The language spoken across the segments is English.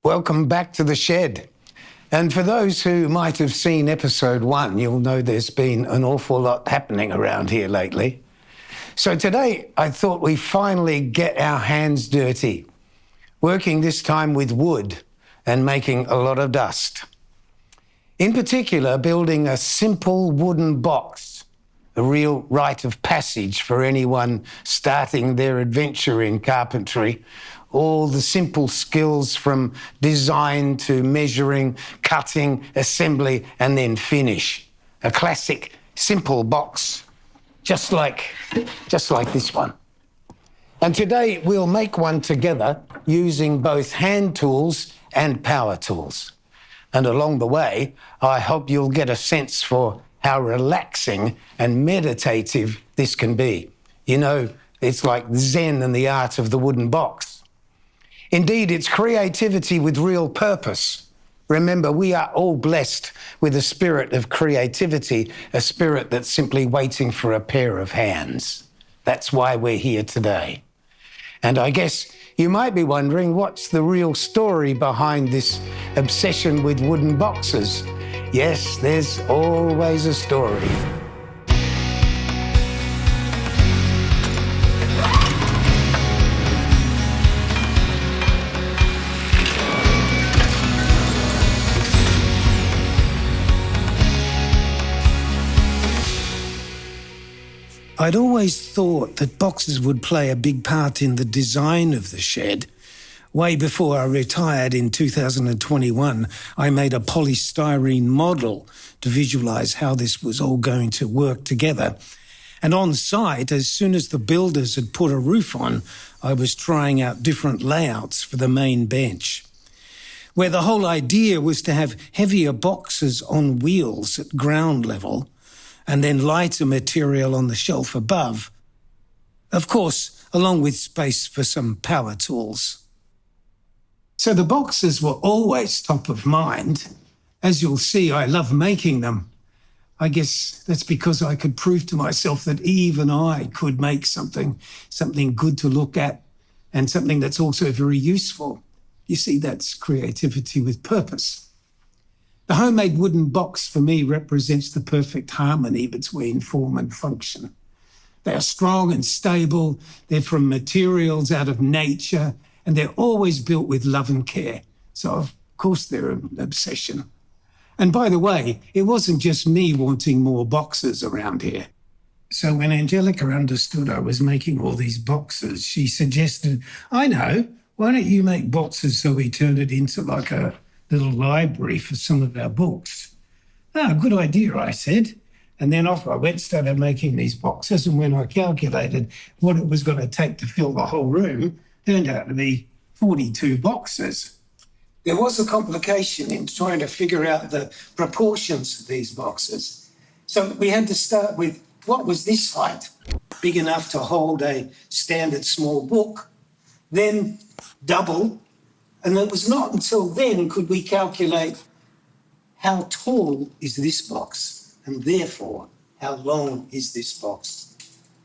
Welcome back to the shed. And for those who might have seen episode 1, you'll know there's been an awful lot happening around here lately. So today I thought we'd finally get our hands dirty, working this time with wood and making a lot of dust. In particular, building a simple wooden box, a real rite of passage for anyone starting their adventure in carpentry. All the simple skills from design to measuring, cutting, assembly, and then finish. A classic, simple box, just like this one. And today we'll make one together using both hand tools and power tools. And along the way, I hope you'll get a sense for how relaxing and meditative this can be. You know, it's like Zen and the art of the wooden box. Indeed, it's creativity with real purpose. Remember, we are all blessed with a spirit of creativity, a spirit that's simply waiting for a pair of hands. That's why we're here today. And I guess you might be wondering, what's the real story behind this obsession with wooden boxes? Yes, there's always a story. I'd always thought that boxes would play a big part in the design of the shed. Way before I retired in 2021, I made a polystyrene model to visualise how this was all going to work together. And on site, as soon as the builders had put a roof on, I was trying out different layouts for the main bench, where the whole idea was to have heavier boxes on wheels at ground level and then lighter material on the shelf above. Of course, along with space for some power tools. So the boxes were always top of mind. As you'll see, I love making them. I guess that's because I could prove to myself that even I could make something good to look at and something that's also very useful. You see, that's creativity with purpose. The homemade wooden box for me represents the perfect harmony between form and function. They are strong and stable, they're from materials out of nature, and they're always built with love and care. So of course they're an obsession. And by the way, it wasn't just me wanting more boxes around here. So when Angelica understood I was making all these boxes, she suggested, I know, why don't you make boxes so we turn it into like a little library for some of our books. Good idea, I said. And then off I went, started making these boxes. And when I calculated what it was going to take to fill the whole room, it turned out to be 42 boxes. There was a complication in trying to figure out the proportions of these boxes. So we had to start with what was this height, big enough to hold a standard small book, then double. And it was not until then could we calculate how tall is this box and therefore how long is this box.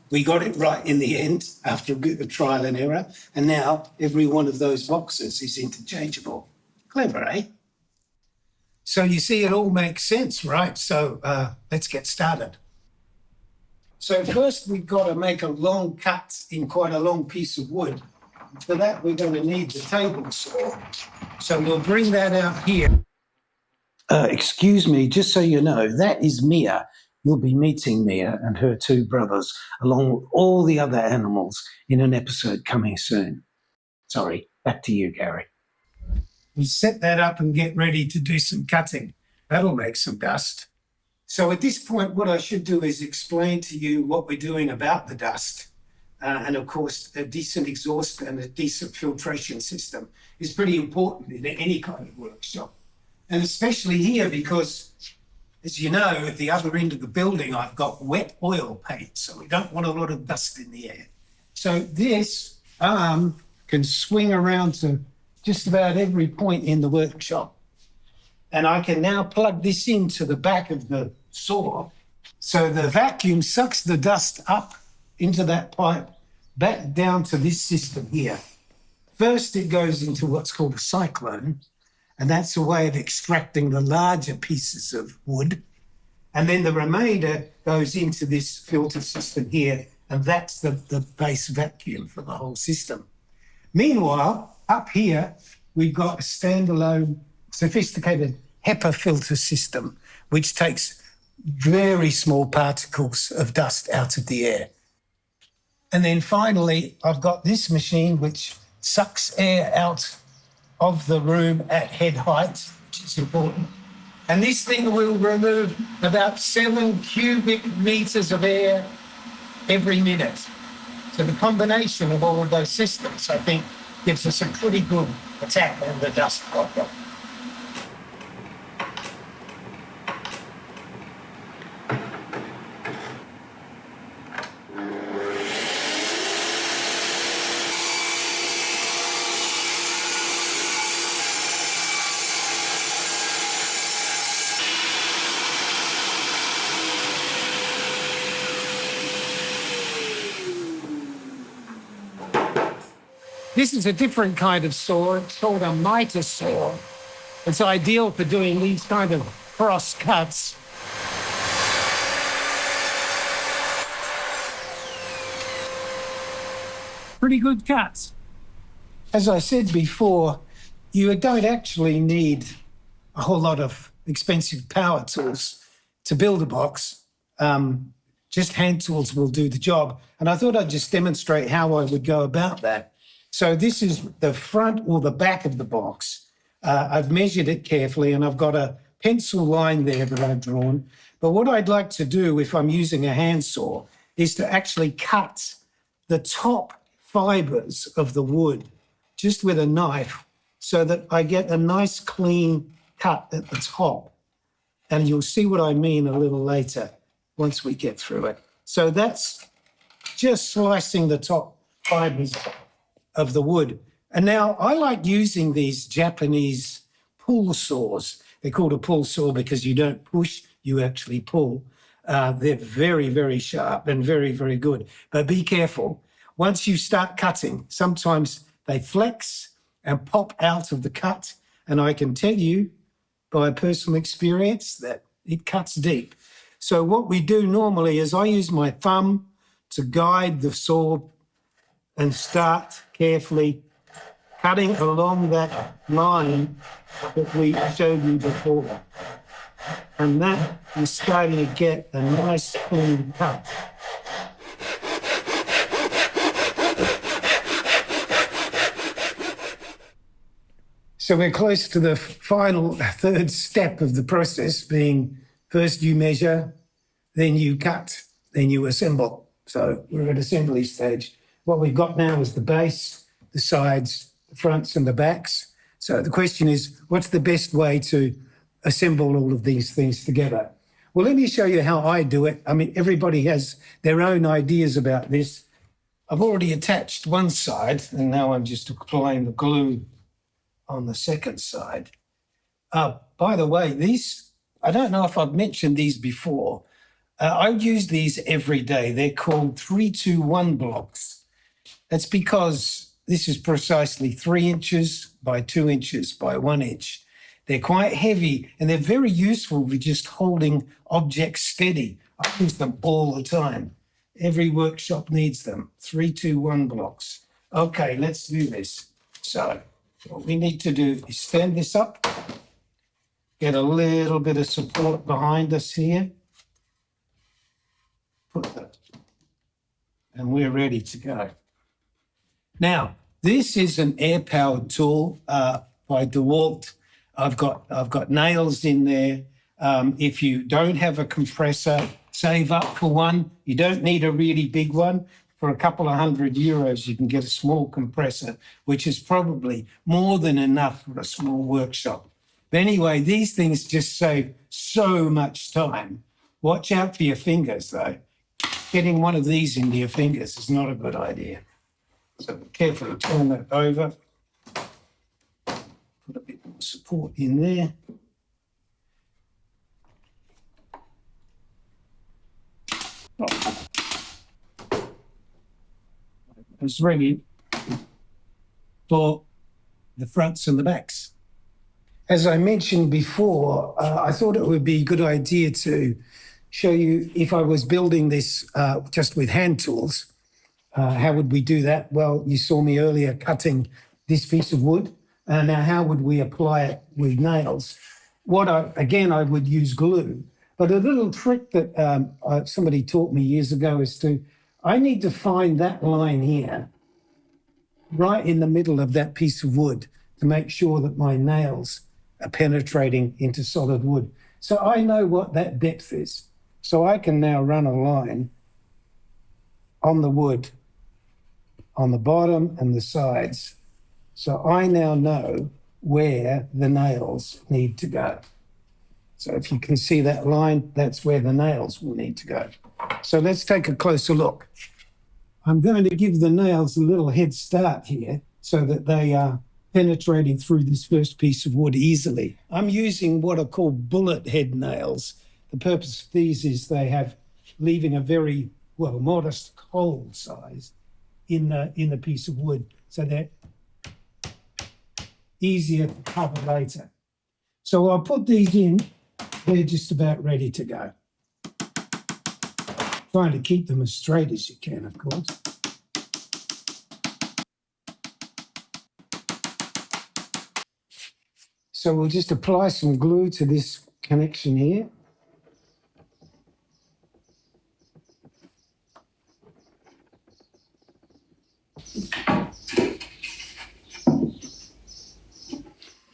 We got it right in the end after a bit of trial and error, and now every one of those boxes is interchangeable. Clever, eh? So you see, it all makes sense, right? So let's get started. So first we've got to make a long cut in quite a long piece of wood. For that, we're going to need the table saw. So we'll bring that out here. Excuse me, just so you know, that is Mia. You'll be meeting Mia and her 2 brothers, along with all the other animals, in an episode coming soon. Sorry, back to you, Gary. We'll set that up and get ready to do some cutting. That'll make some dust. So at this point, what I should do is explain to you what we're doing about the dust. And of course, a decent exhaust and a decent filtration system is pretty important in any kind of workshop. And especially here because, as you know, at the other end of the building, I've got wet oil paint, so we don't want a lot of dust in the air. So this arm can swing around to just about every point in the workshop. And I can now plug this into the back of the saw. So the vacuum sucks the dust up into that pipe, back down to this system here. First, it goes into what's called a cyclone, and that's a way of extracting the larger pieces of wood. And then the remainder goes into this filter system here, and that's the base vacuum for the whole system. Meanwhile, up here, we've got a standalone, sophisticated HEPA filter system, which takes very small particles of dust out of the air. And then finally, I've got this machine which sucks air out of the room at head height, which is important. And this thing will remove about 7 cubic meters of air every minute. So the combination of all of those systems, I think, gives us a pretty good attack on the dust problem. This is a different kind of saw. It's called a miter saw. It's ideal for doing these kind of cross cuts. Pretty good cuts. As I said before, you don't actually need a whole lot of expensive power tools to build a box. Just hand tools will do the job. And I thought I'd just demonstrate how I would go about that. So this is the front or the back of the box. I've measured it carefully and I've got a pencil line there that I've drawn. But what I'd like to do if I'm using a handsaw is to actually cut the top fibres of the wood just with a knife so that I get a nice clean cut at the top. And you'll see what I mean a little later once we get through it. So that's just slicing the top fibres of the wood. And now I like using these Japanese pull saws. They're called a pull saw because you don't push, you actually pull. They're very, very sharp and very, very good. But be careful. Once you start cutting, sometimes they flex and pop out of the cut. And I can tell you by personal experience that it cuts deep. So what we do normally is I use my thumb to guide the saw and start carefully cutting along that line that we showed you before. And that is starting to get a nice clean cut. So we're close to the final third step of the process, being first you measure, then you cut, then you assemble. So we're at assembly stage. What we've got now is the base, the sides, the fronts and the backs. So the question is, what's the best way to assemble all of these things together? Well, let me show you how I do it. I mean, everybody has their own ideas about this. I've already attached one side, and now I'm just applying the glue on the second side. By the way, these, I don't know if I've mentioned these before. I use these every day. They're called 3-2-1 blocks. That's because this is precisely 3 inches by 2 inches by 1 inch. They're quite heavy and they're very useful for just holding objects steady. I use them all the time. Every workshop needs them. 3-2-1 blocks. Okay, let's do this. So what we need to do is stand this up, get a little bit of support behind us here. Put that, and we're ready to go. Now, this is an air-powered tool by DeWalt. I've got nails in there. If you don't have a compressor, save up for one. You don't need a really big one. For a couple of €100, you can get a small compressor, which is probably more than enough for a small workshop. But anyway, these things just save so much time. Watch out for your fingers, though. Getting one of these into your fingers is not a good idea. So carefully turn that over. Put a bit more support in there. It's ready. for the fronts and the backs. As I mentioned before, I thought it would be a good idea to show you if I was building this just with hand tools, how would we do that? Well, you saw me earlier cutting this piece of wood. Now, how would we apply it with nails? I would use glue. But a little trick that somebody taught me years ago is I need to find that line here, right in the middle of that piece of wood, to make sure that my nails are penetrating into solid wood. So I know what that depth is. So I can now run a line on the wood, on the bottom and the sides. So I now know where the nails need to go. So if you can see that line, that's where the nails will need to go. So let's take a closer look. I'm going to give the nails a little head start here so that they are penetrating through this first piece of wood easily. I'm using what are called bullet head nails. The purpose of these is they have leaving a very, modest hole size in the piece of wood, so they're easier to cover later. So I'll put these in. They're just about ready to go. Trying to keep them as straight as you can, of course. So we'll just apply some glue to this connection here.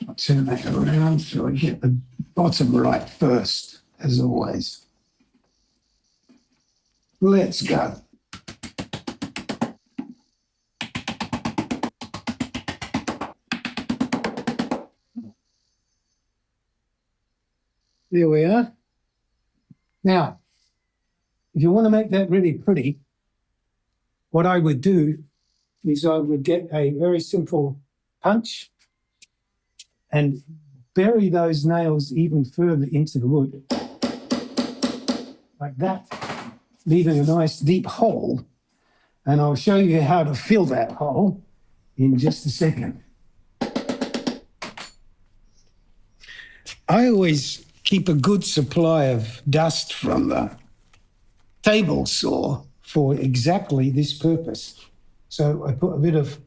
I'll turn that around so I get the bottom right first, as always. Let's go. There we are. Now, if you want to make that really pretty, what I would do is I would get a very simple punch and bury those nails even further into the wood, like that, leaving a nice deep hole. And I'll show you how to fill that hole in just a second. I always keep a good supply of dust from the table saw for exactly this purpose. So I put a bit of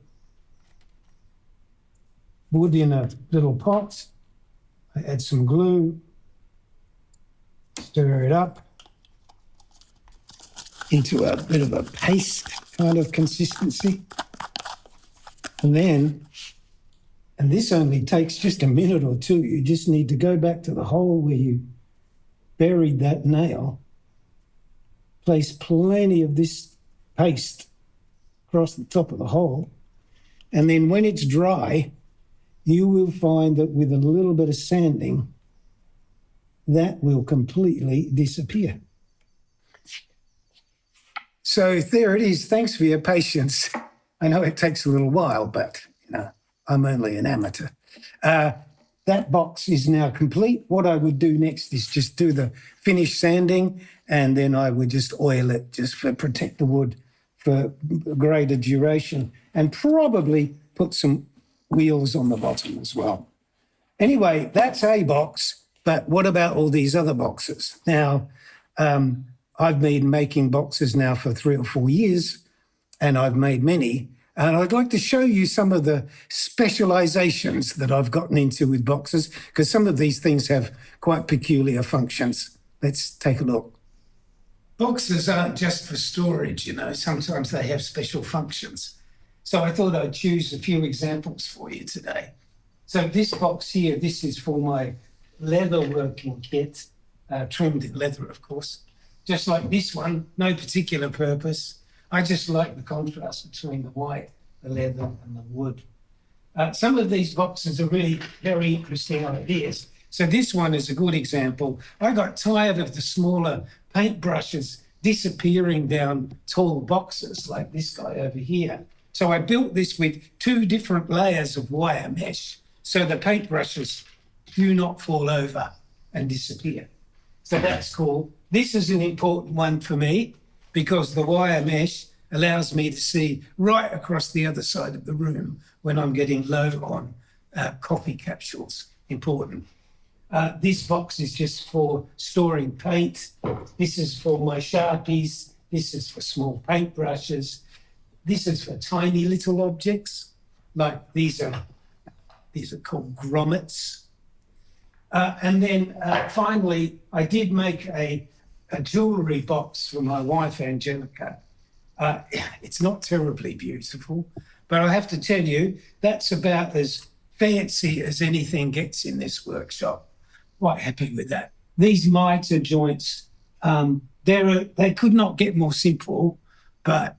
wood in a little pot. I add some glue, stir it up into a bit of a paste kind of consistency. And this only takes just a minute or two. You just need to go back to the hole where you buried that nail, place plenty of this paste across the top of the hole, and then when it's dry, you will find that with a little bit of sanding, that will completely disappear. So there it is. Thanks for your patience. I know it takes a little while, but I'm only an amateur. That box is now complete. What I would do next is just do the finish sanding, and then I would just oil it just for protect the wood for greater duration, and probably put some wheels on the bottom as well. Anyway, that's a box, but what about all these other boxes? Now, I've been making boxes now for 3 or 4 years, and I've made many. And I'd like to show you some of the specializations that I've gotten into with boxes, because some of these things have quite peculiar functions. Let's take a look. Boxes aren't just for storage, sometimes they have special functions. So I thought I'd choose a few examples for you today. So this box here, this is for my leather working kit, trimmed in leather, of course. Just like this one, no particular purpose. I just like the contrast between the white, the leather, and the wood. Some of these boxes are really very interesting ideas. So this one is a good example. I got tired of the smaller paintbrushes disappearing down tall boxes like this guy over here. So I built this with 2 different layers of wire mesh so the paintbrushes do not fall over and disappear. So that's cool. This is an important one for me, because the wire mesh allows me to see right across the other side of the room when I'm getting low on coffee capsules. Important. This box is just for storing paint. This is for my Sharpies. This is for small paintbrushes. This is for tiny little objects, like these are called grommets. And then finally, I did make a jewellery box for my wife, Angelica. It's not terribly beautiful, but I have to tell you, that's about as fancy as anything gets in this workshop. Quite happy with that. These mitre joints, they could not get more simple, but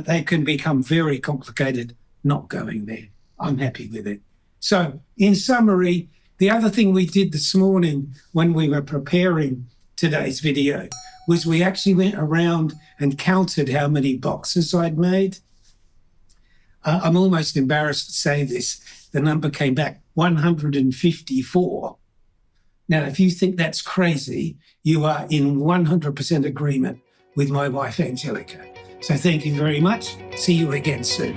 they can become very complicated not going there. I'm happy with it. So in summary, the other thing we did this morning when we were preparing today's video was we actually went around and counted how many boxes I'd made. I'm almost embarrassed to say this. The number came back 154. Now, if you think that's crazy, you are in 100% agreement with my wife, Angelica. So thank you very much. See you again soon.